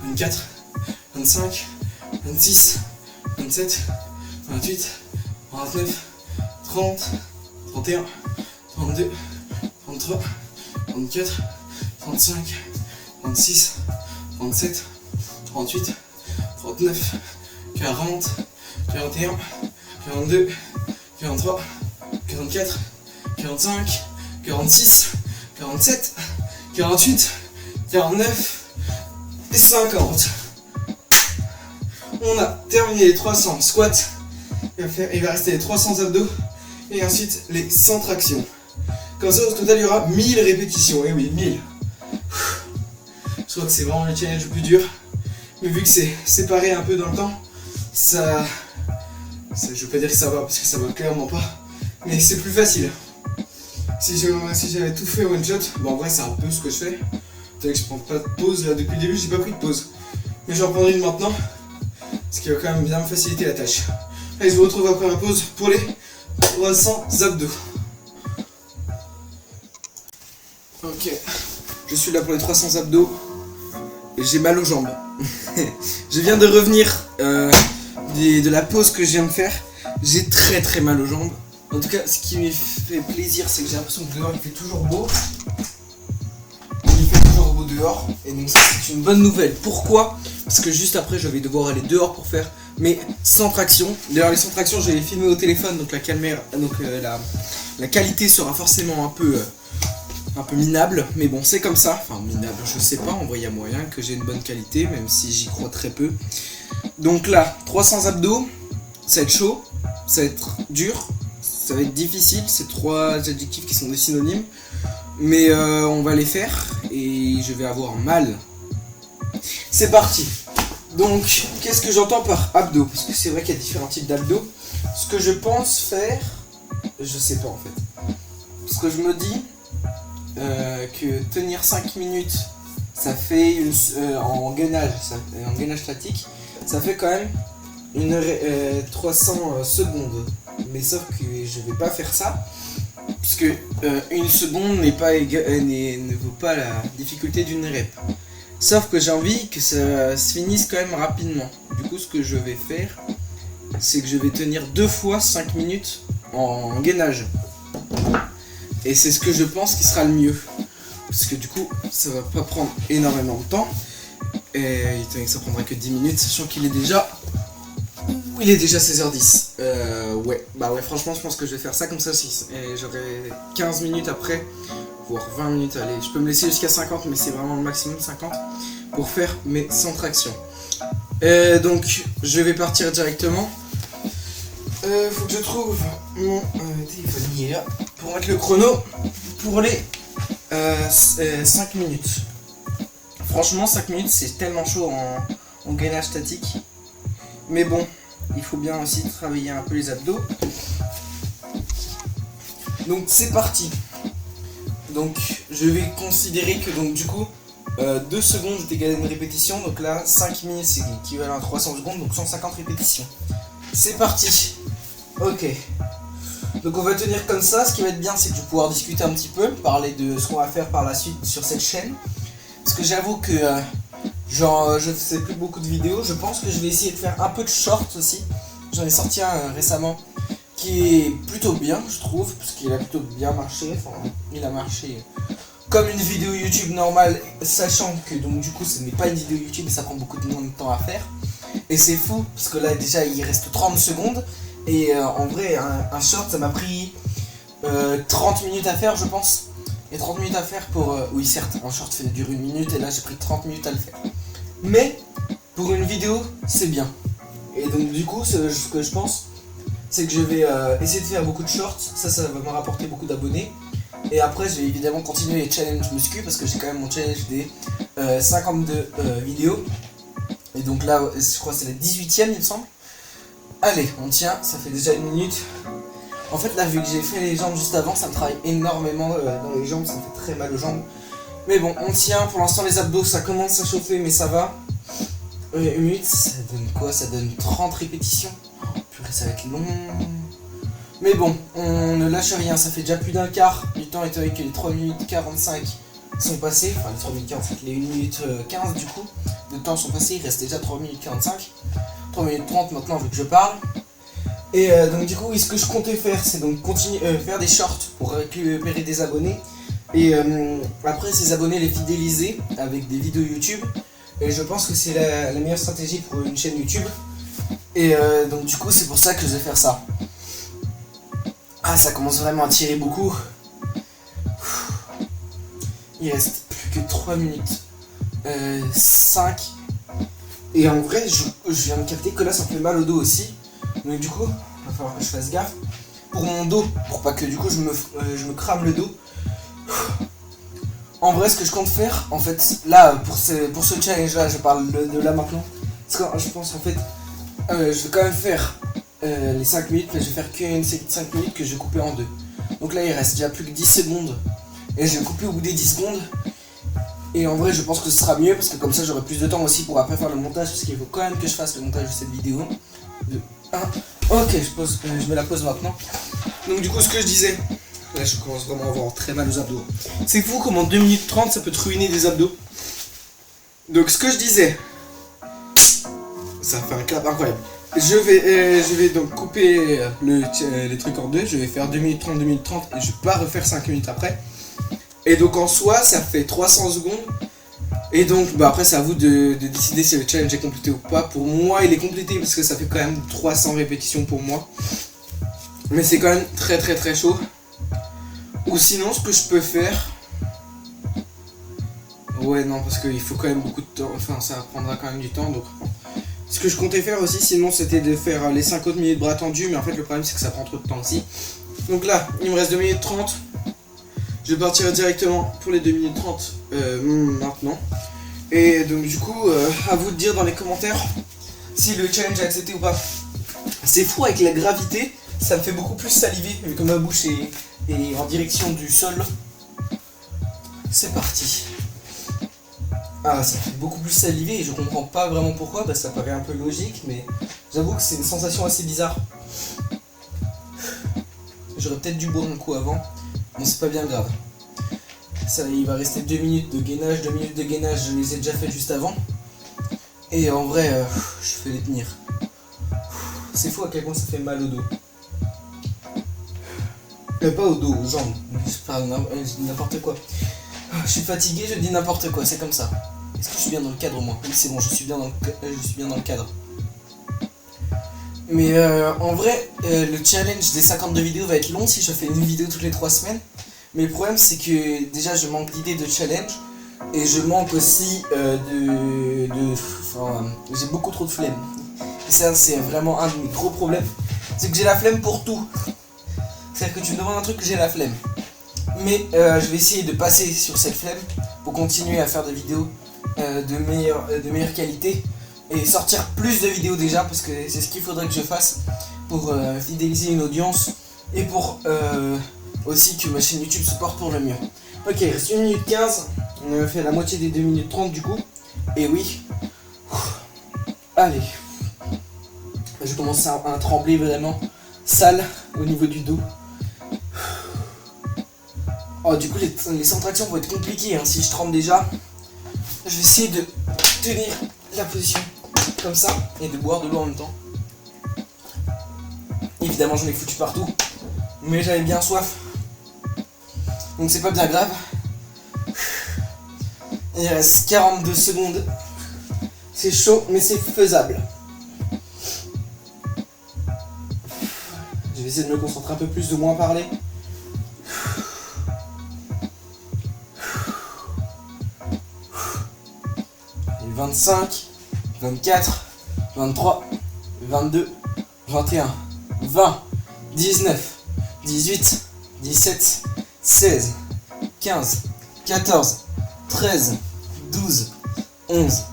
24, 25, 26, 27, 28, 29, 30, 31, 32, 33, 34, 35, 36, 37, 38, 39, 40, 41, 42, 43, 44, 45, 46, 47, 48, 49 et 50. On a terminé les 300 squats. Il va rester les 300 abdos et ensuite les 100 tractions. Comme ça, au total, il y aura 1000 répétitions. Et oui, 1000. Je crois que c'est vraiment le challenge le plus dur. Mais vu que c'est séparé un peu dans le temps, je ne veux pas dire que ça va, parce que ça va clairement pas. Mais c'est plus facile. Si j'avais tout fait one shot, bon en vrai c'est un peu ce que je fais. C'est que je prends pas de pause là depuis le début, j'ai pas pris de pause. Mais j'en prendrai une maintenant, ce qui va quand même bien me faciliter la tâche. Allez, je vous retrouve après ma pause pour les 300 abdos. Ok, je suis là pour les 300 abdos et j'ai mal aux jambes. Je viens de revenir de la pause que je viens de faire. J'ai très mal aux jambes. En tout cas, ce qui me fait plaisir, c'est que j'ai l'impression que dehors il fait toujours beau. Il fait toujours beau dehors. Et donc ça, c'est une bonne nouvelle. Pourquoi ? Parce que juste après, je vais devoir aller dehors pour faire mes 100 tractions. D'ailleurs, les 100 tractions, je vais les filmer au téléphone. Donc la qualité sera forcément un peu minable. Mais bon, c'est comme ça. Enfin, minable, je sais pas. En vrai, il y a moyen que j'ai une bonne qualité, même si j'y crois très peu. Donc là, 300 abdos. Ça va être chaud. Ça va être dur. Ça va être difficile, c'est 3 adjectifs qui sont des synonymes. Mais on va les faire et je vais avoir mal. C'est parti. Donc, qu'est-ce que j'entends par abdos ? Parce que c'est vrai qu'il y a différents types d'abdos. Ce que je pense faire, je sais pas en fait. Parce que je me dis que tenir 5 minutes, ça fait en gainage statique, ça fait quand même 300 secondes. Mais sauf que je vais pas faire ça, puisque une seconde ne vaut pas la difficulté d'une rep. Sauf que j'ai envie que ça se finisse quand même rapidement. Du coup coup, ce que je vais faire, c'est que je vais tenir 2 fois 5 minutes en gainage. Et c'est ce que je pense qui sera le mieux. Parce que du coup, ça va pas prendre énormément de temps. Et ça prendra que 10 minutes, sachant qu'il est déjà... Il est déjà 16h10. Ouais, franchement, je pense que je vais faire ça comme ça aussi. Et j'aurai 15 minutes après, voire 20 minutes. Allez, je peux me laisser jusqu'à 50, mais c'est vraiment le maximum 50 pour faire mes 100 tractions. Donc, je vais partir directement. Faut que je trouve mon téléphone, il est là, pour mettre le chrono pour les 5 minutes. Franchement, 5 minutes, c'est tellement chaud en gainage statique. Mais bon, il faut bien aussi travailler un peu les abdos. Donc c'est parti. Donc je vais considérer que donc du coup 2 secondes est égal à une répétition. Donc là 5 minutes c'est équivalent à 300 secondes, donc 150 répétitions. C'est parti. Ok. Donc on va tenir comme ça. Ce qui va être bien, c'est que je vais pouvoir discuter un petit peu, parler de ce qu'on va faire par la suite sur cette chaîne. Parce que j'avoue que je fais plus beaucoup de vidéos. Je pense que je vais essayer de faire un peu de shorts aussi. J'en ai sorti un récemment qui est plutôt bien, je trouve, parce qu'il a plutôt bien marché. Enfin, il a marché comme une vidéo YouTube normale, sachant que donc du coup ce n'est pas une vidéo YouTube et ça prend beaucoup de temps à faire. Et c'est fou, parce que là déjà il reste 30 secondes. Et en vrai, un short ça m'a pris 30 minutes à faire, je pense. Et 30 minutes à faire pour... oui certes, un short dure 1 minute et là j'ai pris 30 minutes à le faire. Mais pour une vidéo, c'est bien. Et donc du coup, ce que je pense, c'est que je vais essayer de faire beaucoup de shorts. Ça va me rapporter beaucoup d'abonnés. Et après, je vais évidemment continuer les challenges muscu parce que j'ai quand même mon challenge des 52 vidéos. Et donc là, je crois que c'est la 18ème, il me semble. Allez, on tient, ça fait déjà 1 minute. En fait là vu que j'ai fait les jambes juste avant, ça me travaille énormément dans les jambes, ça me fait très mal aux jambes. Mais bon, on tient, pour l'instant les abdos ça commence à chauffer mais ça va. 1 minute, ça donne quoi? Ça donne 30 répétitions. Oh, purée, ça va être long. Mais bon, on ne lâche rien, ça fait déjà plus d'un quart du temps étant donné que les 3 minutes 45 sont passées. Enfin les 3 minutes 45, les 1 minute 15 du coup de temps sont passés, il reste déjà 3 minutes 45. 3 minutes 30 maintenant vu que je parle. Et donc du coup, ce que je comptais faire, c'est donc continuer faire des shorts pour récupérer des abonnés. Et après ces abonnés les fidéliser avec des vidéos YouTube. Et je pense que c'est la meilleure stratégie pour une chaîne YouTube. Et donc du coup c'est pour ça que je vais faire ça. Ah, ça commence vraiment à tirer beaucoup. Il reste plus que 3 minutes 5. Et en vrai je viens de capter que là ça me fait mal au dos aussi. Donc du coup, il va falloir que je fasse gaffe pour mon dos, pour pas que du coup je me crame le dos. En vrai, ce que je compte faire, en fait, là, pour ce challenge là, je parle de là maintenant. Parce que je pense en fait, je vais quand même faire les 5 minutes, mais je vais faire qu'une 5 minutes que je vais couper en 2. Donc là, il reste déjà plus que 10 secondes. Et je vais couper au bout des 10 secondes. Et en vrai, je pense que ce sera mieux, parce que comme ça, j'aurai plus de temps aussi pour après faire le montage, parce qu'il faut quand même que je fasse le montage de cette vidéo. Ok, je mets la pause maintenant. Donc du coup ce que je disais, là je commence vraiment à avoir très mal aux abdos. C'est fou comment 2 minutes 30 ça peut te ruiner des abdos. Donc ce que je disais, ça fait un clap incroyable. Je vais donc couper les trucs en 2, je vais faire 2 minutes 30, 2 minutes 30 et je vais pas refaire 5 minutes après. Et donc en soi ça fait 300 secondes. Et donc après c'est à vous de décider si le challenge est complété ou pas. Pour moi il est complété parce que ça fait quand même 300 répétitions pour moi. Mais c'est quand même très très très chaud. Ou sinon ce que je peux faire... Ouais non parce qu'il faut quand même beaucoup de temps. Enfin ça prendra quand même du temps donc... Ce que je comptais faire aussi sinon c'était de faire les 50 minutes bras tendus. Mais en fait le problème c'est que ça prend trop de temps aussi. Donc là il me reste 2 minutes 30. Je vais partir directement pour les 2 minutes 30 maintenant. Et donc du coup, à vous de dire dans les commentaires si le challenge est accepté ou pas. C'est fou avec la gravité, ça me fait beaucoup plus saliver vu que ma bouche est en direction du sol. C'est parti. Ah, ça fait beaucoup plus saliver et je comprends pas vraiment pourquoi, parce que ça paraît un peu logique, mais j'avoue que c'est une sensation assez bizarre. J'aurais peut-être dû boire un coup avant. Bon, c'est pas bien grave. Ça, il va rester 2 minutes de gainage. 2 minutes de gainage, je les ai déjà fait juste avant. Et en vrai, je fais les tenir. C'est fou à quel point ça fait mal au dos. Pas au dos, aux jambes. N'importe quoi. Je suis fatigué, je dis n'importe quoi, c'est comme ça. Est-ce que je suis bien dans le cadre, moi? Oui, c'est bon, je suis bien dans le cadre. Mais en vrai, le challenge des 52 vidéos va être long si je fais une vidéo toutes les 3 semaines. Mais le problème, c'est que déjà, je manque d'idées de challenge. Et je manque aussi j'ai beaucoup trop de flemme. Et ça, c'est vraiment un de mes gros problèmes. C'est que j'ai la flemme pour tout. C'est-à-dire que tu me demandes un truc, que j'ai la flemme. Mais je vais essayer de passer sur cette flemme pour continuer à faire des vidéos de meilleure qualité. Et sortir plus de vidéos déjà, parce que c'est ce qu'il faudrait que je fasse pour fidéliser une audience. Et pour aussi que ma chaîne YouTube se porte pour le mieux. Ok, il reste 1 minute 15. On a fait la moitié des 2 minutes 30 du coup. Et oui. Allez. Je commence à trembler vraiment. Sale au niveau du dos. Oh, du coup, les centrations vont être compliquées hein, si je tremble déjà. Je vais essayer de tenir la position comme ça et de boire de l'eau en même temps. Évidemment, j'en ai foutu partout. Mais j'avais bien soif. Donc c'est pas bien grave. Il reste 42 secondes. C'est chaud, mais c'est faisable. Je vais essayer de me concentrer un peu plus, de moins parler. Et 25, 24, 23, 22, 21, 20, 19, 18, 17, 16, 15, 14, 13, 12, 11,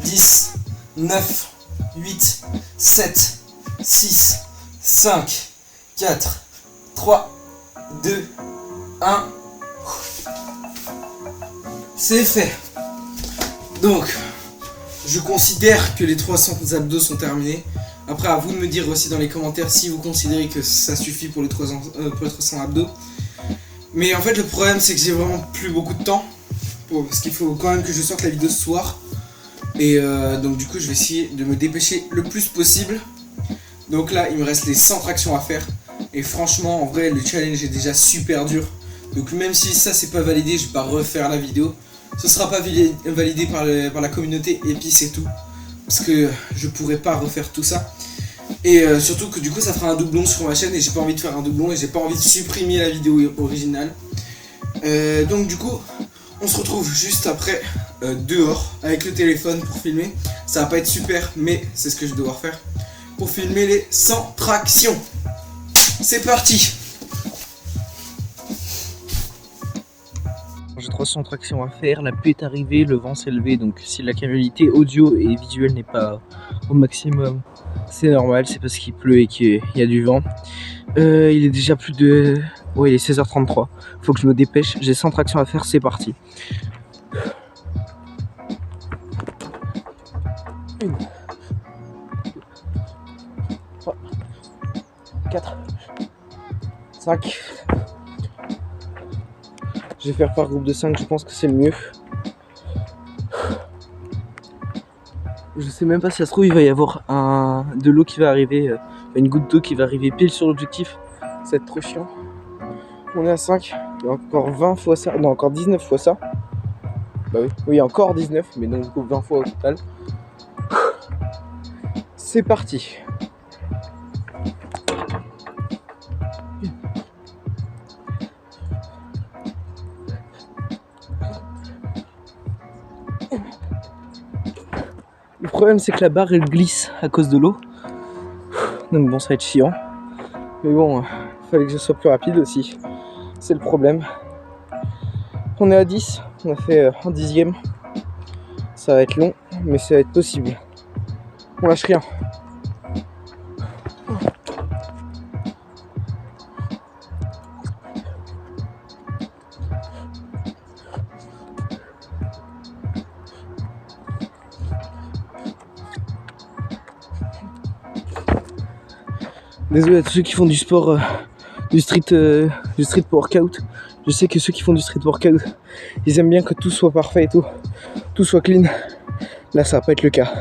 10, 9, 8, 7, 6, 5, 4, 3, 2, 1. C'est fait. Donc, je considère que les 300 abdos sont terminés. Après, à vous de me dire aussi dans les commentaires si vous considérez que ça suffit pour les 300 abdos. Mais en fait, le problème, c'est que j'ai vraiment plus beaucoup de temps. Parce qu'il faut quand même que je sorte la vidéo ce soir. Et donc du coup je vais essayer de me dépêcher le plus possible. Donc là il me reste les 100 tractions à faire. Et franchement en vrai le challenge est déjà super dur. Donc même si ça c'est pas validé, je vais pas refaire la vidéo. Ce sera pas validé par la communauté et puis c'est tout. Parce que je pourrais pas refaire tout ça. Et surtout que du coup ça fera un doublon sur ma chaîne. Et j'ai pas envie de faire un doublon et j'ai pas envie de supprimer la vidéo originale. Donc du coup on se retrouve juste après dehors avec le téléphone pour filmer. Ça va pas être super mais c'est ce que je vais devoir faire pour filmer les 100 tractions. C'est parti. J'ai 300 tractions à faire, la pluie est arrivée, le vent s'est levé, donc si la qualité audio et visuelle n'est pas au maximum, c'est normal, c'est parce qu'il pleut et qu'il y a du vent. Il est déjà plus de... Ouais, il est 16h33, faut que je me dépêche, j'ai 100 tractions à faire, c'est parti. 1, 2, 3, 4, 5. Je vais faire par groupe de 5, je pense que c'est le mieux. Je sais même pas si ça se trouve il va y avoir de l'eau qui va arriver, une goutte d'eau qui va arriver pile sur l'objectif. Ça va être trop chiant. On est à 5, il y a encore 20 fois ça, non encore 19 fois ça. Bah oui, encore 19, mais donc du coup 20 fois au total. C'est parti. Le problème c'est que la barre elle glisse à cause de l'eau. Donc bon ça va être chiant. Mais bon, fallait que je sois plus rapide aussi. C'est le problème. On est à 10, on a fait un dixième. Ça va être long, mais ça va être possible. On lâche rien. Désolé à tous ceux qui font du sport, du street workout. Je sais que ceux qui font du street workout, ils aiment bien que tout soit parfait et tout soit clean. Là, ça va pas être le cas.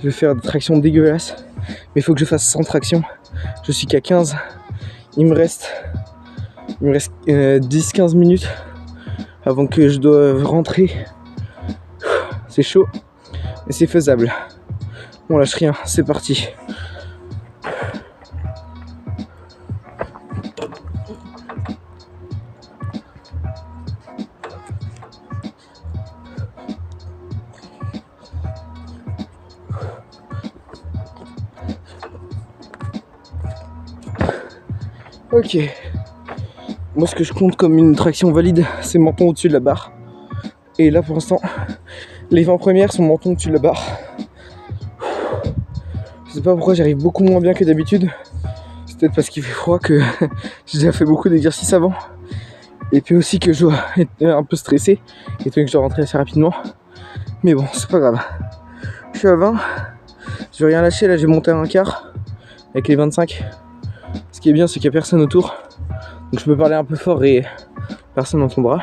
Je vais faire des tractions dégueulasses. Mais il faut que je fasse 100 tractions. Je suis qu'à 15. Il me reste 10-15 minutes avant que je doive rentrer. C'est chaud, mais c'est faisable. On lâche rien, c'est parti. Ok. Moi, ce que je compte comme une traction valide, c'est menton au-dessus de la barre. Et là, pour l'instant, les 20 premières sont menton au-dessus de la barre. Je sais pas pourquoi j'arrive beaucoup moins bien que d'habitude. C'est peut-être parce qu'il fait froid que j'ai déjà fait beaucoup d'exercices avant. Et puis aussi que je dois être un peu stressé. Et puis que je dois rentrer assez rapidement. Mais bon, c'est pas grave. Je suis à 20. Je vais rien lâcher. Là, j'ai monté à un quart avec les 25. Ce qui est bien, c'est qu'il n'y a personne autour. Donc je peux parler un peu fort et personne n'entendra.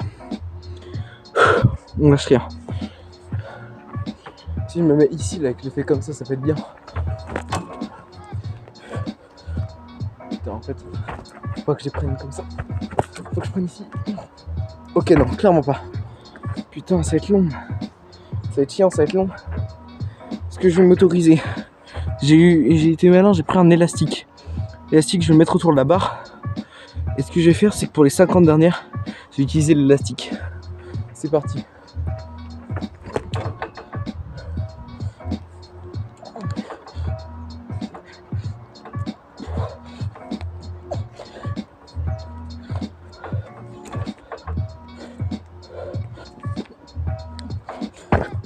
On lâche rien. Si je me mets ici, là, que je le fais comme ça peut être bien. Putain, en fait, faut pas que je les prenne comme ça. Faut que je prenne ici. Ok, non, clairement pas. Putain, ça va être long. Ça va être chiant, ça va être long. Ce que je vais m'autoriser. J'ai été malin, j'ai pris un élastique. L'élastique, je vais le mettre autour de la barre. Et ce que je vais faire, c'est que pour les 50 dernières, je vais utiliser l'élastique. C'est parti.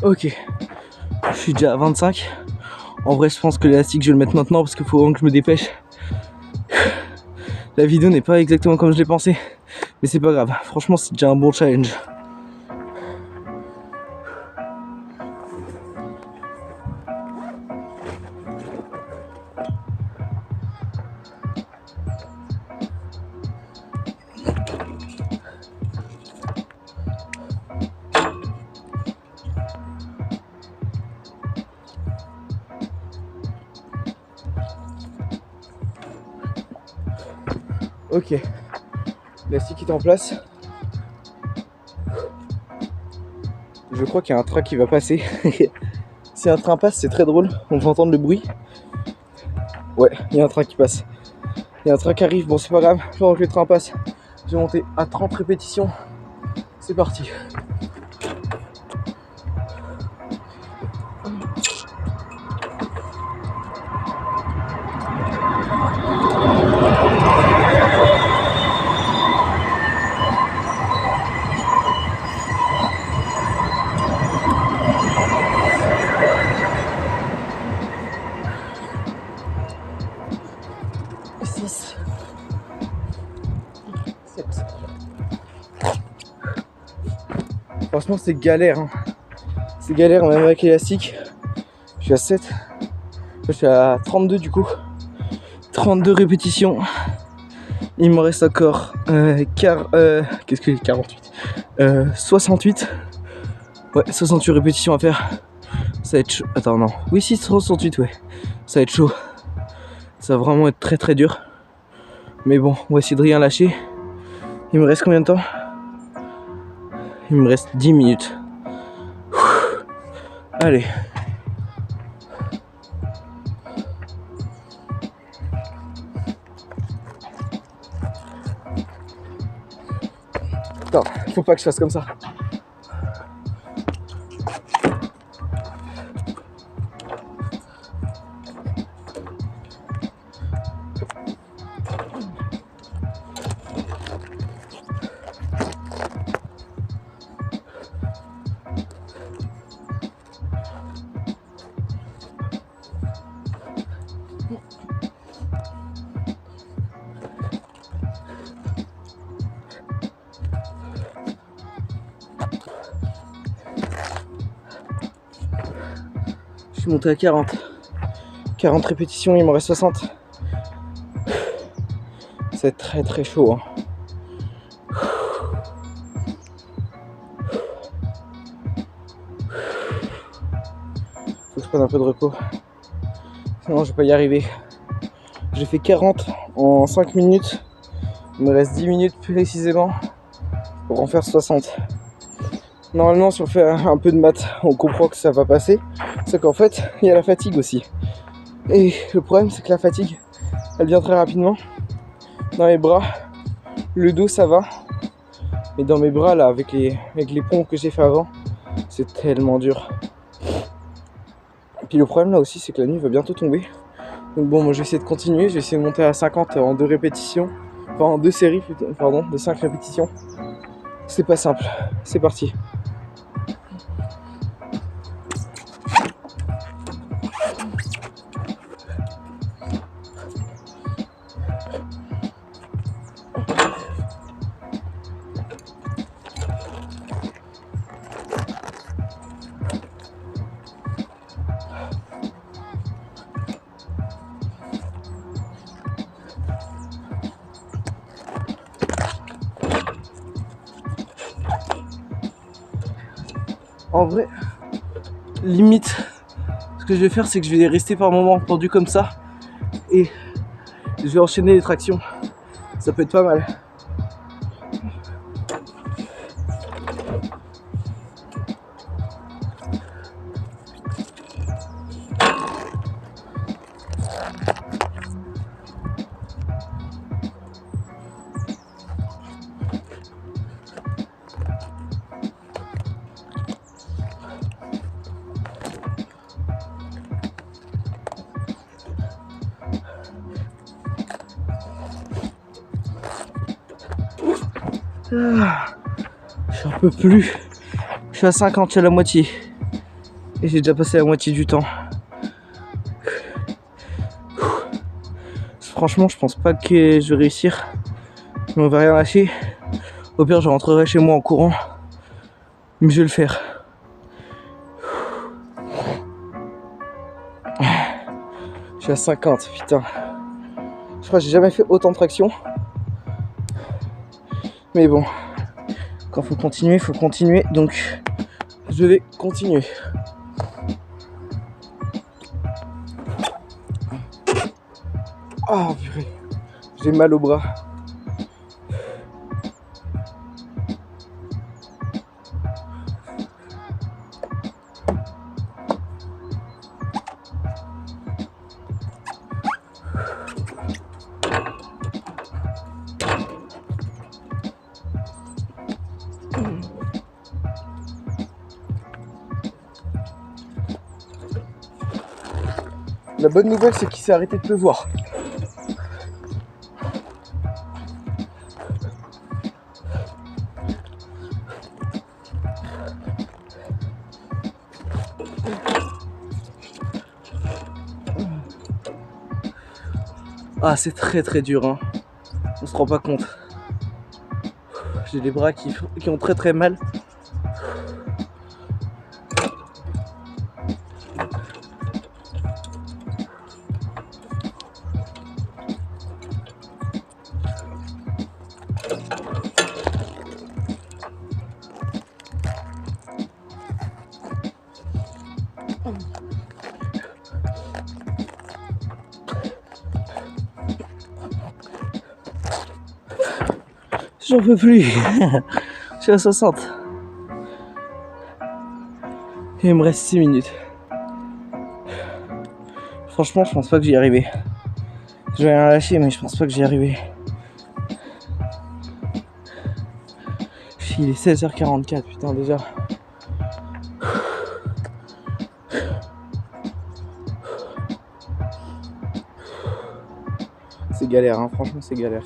Ok. Je suis déjà à 25. En vrai, je pense que l'élastique, je vais le mettre maintenant parce qu'il faut vraiment que je me dépêche. La vidéo n'est pas exactement comme je l'ai pensé, mais c'est pas grave. Franchement, c'est déjà un bon challenge. Ok, l'élastique est en place. Je crois qu'il y a un train qui va passer. Si un train passe, c'est très drôle, on va entendre le bruit. Ouais, il y a un train qui passe. Il y a un train qui arrive, bon c'est pas grave, pendant que le train passe, je vais monter à 30 répétitions. C'est parti. Franchement c'est galère hein. C'est galère même avec l'élastique. Je suis à 7. Je suis à 32 du coup. 32 répétitions. Il me reste encore qu'est-ce que j'ai 48 68. Ouais 68 répétitions à faire. Ça va être chaud. Attends non. Oui si 68 ouais. Ça va être chaud. Ça va vraiment être très très dur. Mais bon on va essayer de rien lâcher. Il me reste combien de temps? Il me reste 10 minutes. Allez. Attends, faut pas que je fasse comme ça. Je suis monté à 40. 40 répétitions, il m'en reste 60. C'est très très chaud. Hein. Faut que je prenne un peu de repos. Sinon je vais pas y arriver. J'ai fait 40 en 5 minutes. Il me reste 10 minutes précisément pour en faire 60. Normalement si on fait un peu de maths, on comprend que ça va passer. C'est qu'en fait, il y a la fatigue aussi. Et le problème c'est que la fatigue, elle vient très rapidement. Dans les bras, le dos ça va. Mais dans mes bras là, avec les pompes que j'ai fait avant, c'est tellement dur. Et puis le problème là aussi c'est que la nuit va bientôt tomber. Donc bon, moi je vais essayer de continuer, je vais essayer de monter à 50 en 2 répétitions. Enfin en 2 séries, pardon, de 5 répétitions. C'est pas simple, c'est parti. En vrai, limite, ce que je vais faire, c'est que je vais rester par moments pendu comme ça et je vais enchaîner les tractions. Ça peut être pas mal. J'en peux plus. Je suis à 50, je suis à la moitié. Et j'ai déjà passé la moitié du temps. Franchement, je pense pas que je vais réussir. Mais on va rien lâcher. Au pire, je rentrerai chez moi en courant. Mais je vais le faire. Je suis à 50, putain. Je crois que j'ai jamais fait autant de traction. Mais bon, quand faut continuer, donc je vais continuer. Oh purée, j'ai mal au bras. La bonne nouvelle, c'est qu'il s'est arrêté de pleuvoir. Ah, c'est très très dur, hein. On se rend pas compte. J'ai les bras qui ont très très mal. J'en peux plus. Je suis à 60. Et il me reste 6 minutes. Franchement, je pense pas que j'y vais arriver. Je vais rien lâcher, mais je pense pas que j'y vais arriver. Il est 16h44, putain, déjà. C'est galère, hein, franchement, c'est galère.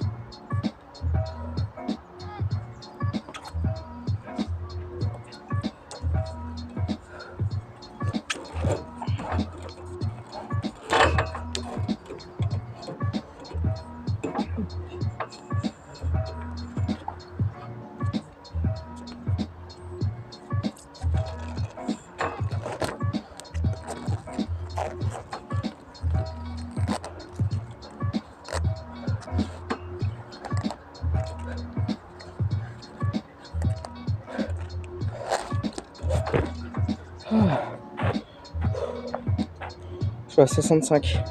suis à 65.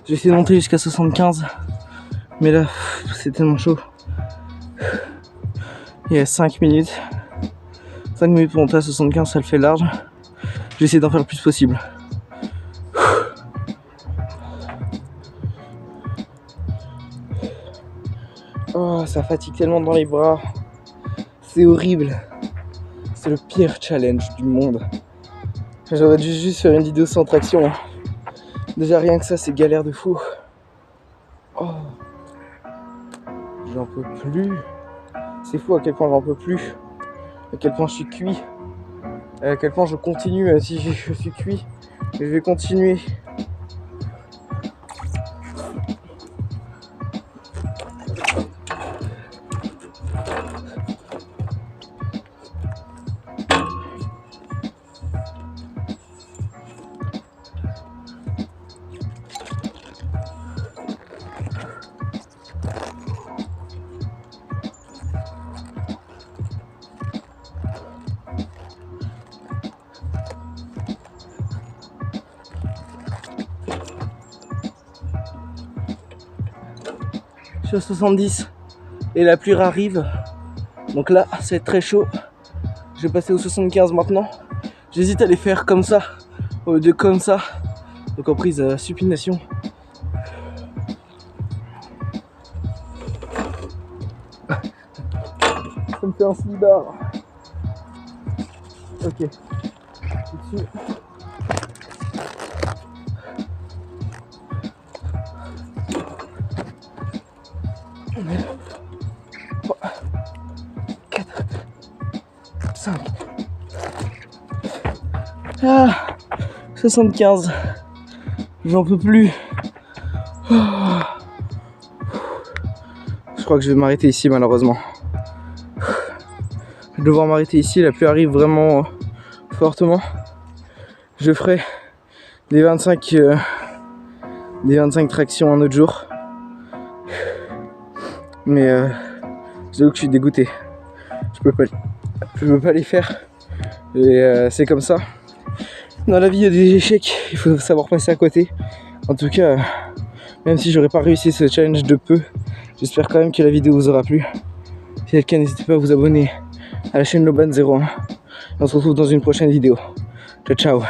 J'ai essayé de monter jusqu'à 75. Mais là, c'est tellement chaud. Il y a 5 minutes. 5 minutes pour monter à 75, ça le fait large. J'ai essayé d'en faire le plus possible. Oh, ça fatigue tellement dans les bras. C'est horrible. C'est le pire challenge du monde. J'aurais dû juste faire une vidéo sans traction. Déjà rien que ça, c'est galère de fou. Oh. J'en peux plus. C'est fou à quel point j'en peux plus. À quel point je suis cuit. À quel point je continue même si je suis cuit. Et je vais continuer. Je suis à 70 et la pluie arrive. Donc là, ça va être très chaud. Je vais passer au 75 maintenant. J'hésite à les faire comme ça, au lieu de comme ça. Donc en prise à supination. Ça me fait un slibard. Ok. Dessus. On est 3, 4, 5. Ah, 75. J'en peux plus. Oh. Je crois que je vais m'arrêter ici malheureusement. Je vais devoir m'arrêter ici, la pluie arrive vraiment fortement. Je ferai des 25 tractions un autre jour. Mais j'avoue que je suis dégoûté. Je peux pas les faire. Et c'est comme ça. Dans la vie il y a des échecs, il faut savoir passer à côté. En tout cas, même si j'aurais pas réussi ce challenge de peu, j'espère quand même que la vidéo vous aura plu. Si c'est le cas, n'hésitez pas à vous abonner à la chaîne Loban01. On se retrouve dans une prochaine vidéo. Ciao ciao.